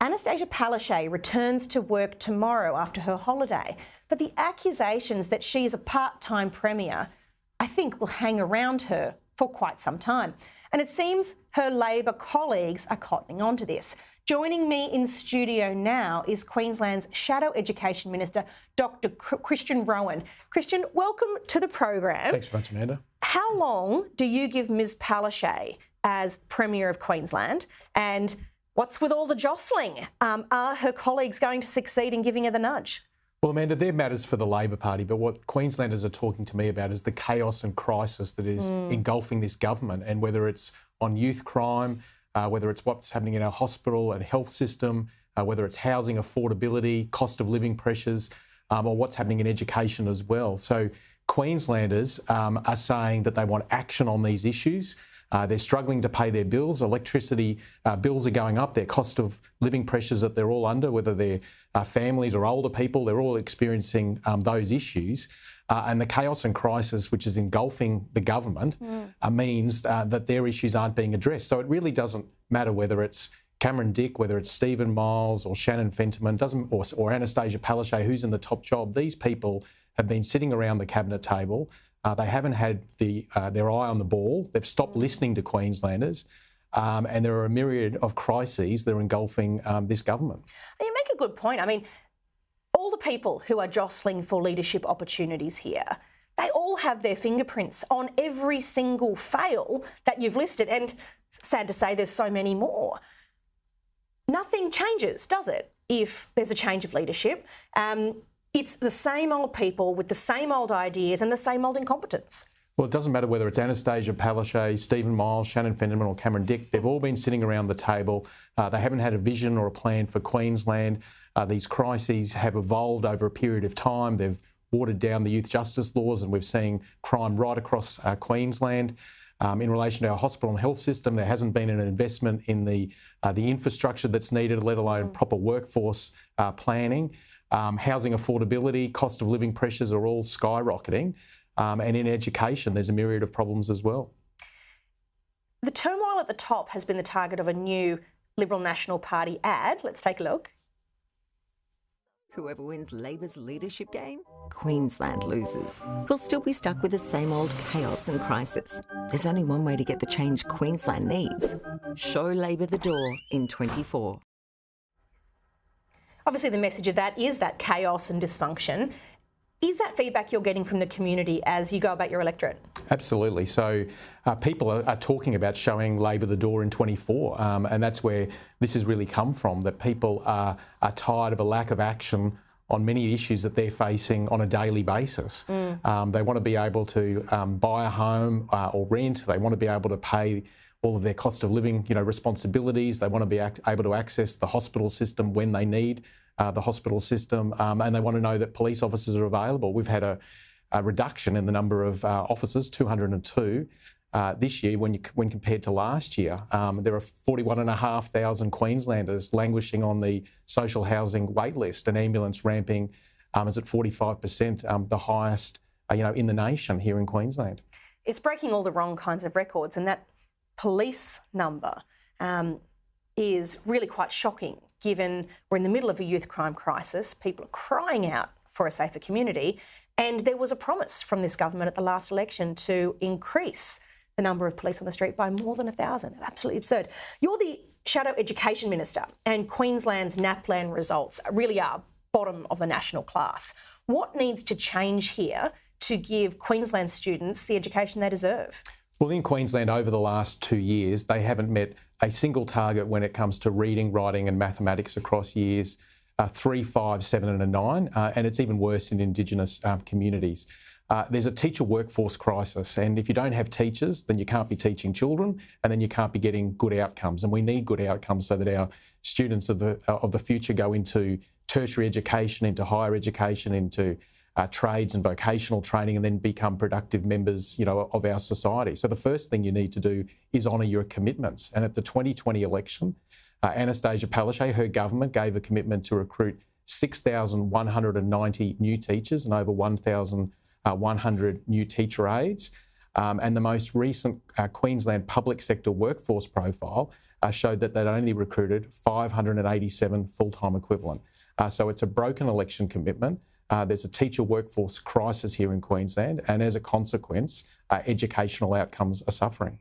Anastasia Palaszczuk returns to work tomorrow after her holiday, but the accusations that she is a part-time Premier, I think, will hang around her for quite some time. And it seems her Labor colleagues are cottoning on to this. Joining me in studio now is Queensland's Shadow Education Minister, Dr. Christian Rowan. Christian, welcome to the program. Thanks very much, Amanda. How long do you give Ms Palaszczuk as Premier of Queensland? And what's with all the jostling? Are her colleagues going to succeed in giving her the nudge? Well, Amanda, they're matters for the Labor Party, but what Queenslanders are talking to me about is the chaos and crisis that is engulfing this government, and whether it's on youth crime, whether it's what's happening in our hospital and health system, whether it's housing affordability, cost of living pressures, or what's happening in education as well. So Queenslanders are saying that they want action on these issues. They're struggling to pay their bills. Electricity bills are going up. Their cost of living pressures that they're all under, whether they're families or older people, they're all experiencing those issues. And the chaos and crisis, which is engulfing the government, means that their issues aren't being addressed. So it really doesn't matter whether it's Cameron Dick, whether it's Stephen Miles or Shannon Fentiman, or Anastasia Palaszczuk, who's in the top job. These people have been sitting around the cabinet table. They haven't had their eye on the ball. They've stopped listening to Queenslanders. And there are a myriad of crises that are engulfing this government. And you make a good point. I mean, all the people who are jostling for leadership opportunities here, they all have their fingerprints on every single fail that you've listed. And sad to say, there's so many more. Nothing changes, does it, if there's a change of leadership? It's the same old people with the same old ideas and the same old incompetence. Well, it doesn't matter whether it's Anastasia Palaszczuk, Stephen Miles, Shannon Fentiman or Cameron Dick. They've all been sitting around the table. They haven't had a vision or a plan for Queensland. These crises have evolved over a period of time. They've watered down the youth justice laws, and we're seeing crime right across Queensland. In relation to our hospital and health system, there hasn't been an investment in the infrastructure that's needed, let alone proper workforce planning. Housing affordability, cost of living pressures are all skyrocketing. And in education, there's a myriad of problems as well. The turmoil at the top has been the target of a new Liberal National Party ad. Let's take a look. Whoever wins Labor's leadership game, Queensland loses. We'll still be stuck with the same old chaos and crisis. There's only one way to get the change Queensland needs. Show Labor the door in 24. Obviously, the message of that is that chaos and dysfunction. Is that feedback you're getting from the community as you go about your electorate? Absolutely. So people are talking about showing Labor the door in 24, and that's where this has really come from, that people are tired of a lack of action on many issues that they're facing on a daily basis. They want to be able to buy a home or rent. They want to be able to pay all of their cost of living, responsibilities. They want to be able to access the hospital system when they need the hospital system, and they want to know that police officers are available. We've had a reduction in the number of officers, 202 this year when compared to last year. There are 41,500 Queenslanders languishing on the social housing wait list, and ambulance ramping is at 45%, the highest in the nation here in Queensland. It's breaking all the wrong kinds of records, and that police number is really quite shocking, given we're in the middle of a youth crime crisis. People are crying out for a safer community, and there was a promise from this government at the last election to increase the number of police on the street by more than 1,000. Absolutely absurd. You're the Shadow Education Minister, and Queensland's NAPLAN results really are bottom of the national class. What needs to change here to give Queensland students the education they deserve? Well, in Queensland over the last 2 years, they haven't met a single target when it comes to reading, writing and mathematics across years 3, 5, 7 and 9, and it's even worse in Indigenous communities. There's a teacher workforce crisis, and if you don't have teachers, then you can't be teaching children, and then you can't be getting good outcomes. And we need good outcomes so that our students of the future go into tertiary education, into higher education, into trades and vocational training, and then become productive members, of our society. So the first thing you need to do is honour your commitments. And at the 2020 election, Anastasia Palaszczuk, her government gave a commitment to recruit 6,190 new teachers and over 1,100 new teacher aides. And the most recent Queensland public sector workforce profile showed that they'd only recruited 587 full-time equivalent. So it's a broken election commitment. There's a teacher workforce crisis here in Queensland, and as a consequence, educational outcomes are suffering.